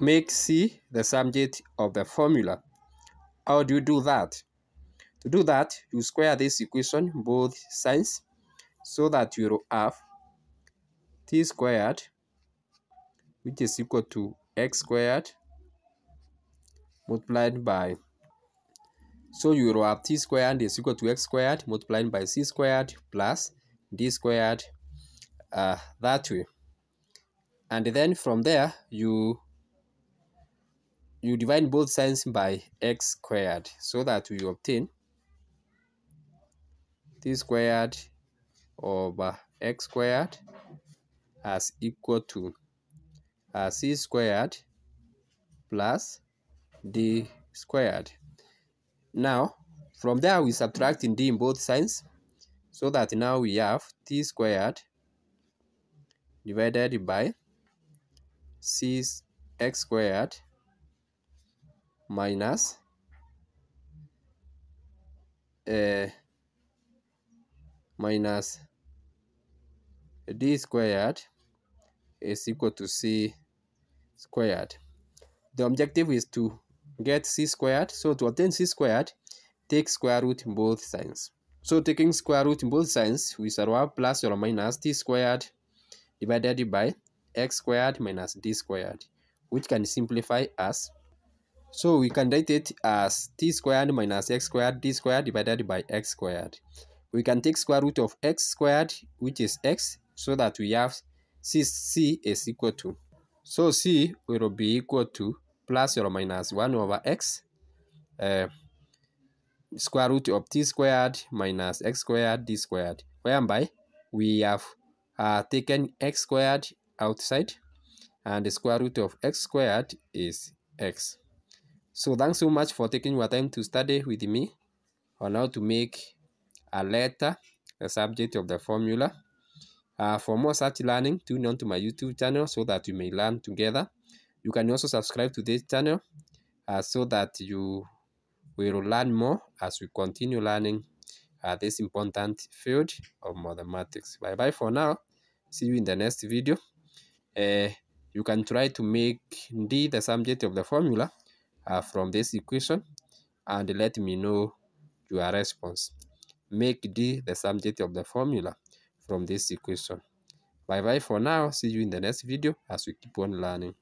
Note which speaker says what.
Speaker 1: make C the subject of the formula. How do you do that? To do that, you square this equation both sides so that you will have t squared, which is equal to x squared multiplied by, so you will have t squared is equal to x squared multiplied by c squared plus d squared that way. And then from there, you divide both sides by x squared so that we obtain t squared over x squared as equal to c squared plus d squared. Now, from there, we subtract d in both sides so that now we have t squared divided by x squared minus d squared is equal to c squared. The objective is to get c squared. So to obtain c squared, take square root in both sides. So taking square root in both sides, we shall have plus or minus t squared divided by x squared minus d squared, which can simplify as, so we can write it as t squared minus x squared d squared divided by x squared. We can take square root of x squared, which is x, so that we have c is equal to, so c will be equal to plus or minus 1 over x square root of t squared minus x squared d squared, whereby we have taken x squared outside and the square root of x squared is x. So thanks so much for taking your time to study with me on how to make a letter the subject of the formula. For more such learning, tune on to my YouTube channel so that you may learn together. You can also subscribe to this channel so that you will learn more as we continue learning this important field of mathematics. Bye bye for now. See you in the next video. You can try to make d the subject of the formula from this equation and let me know your response. Make d the subject of the formula from this equation. Bye bye for now. See you in the next video as we keep on learning.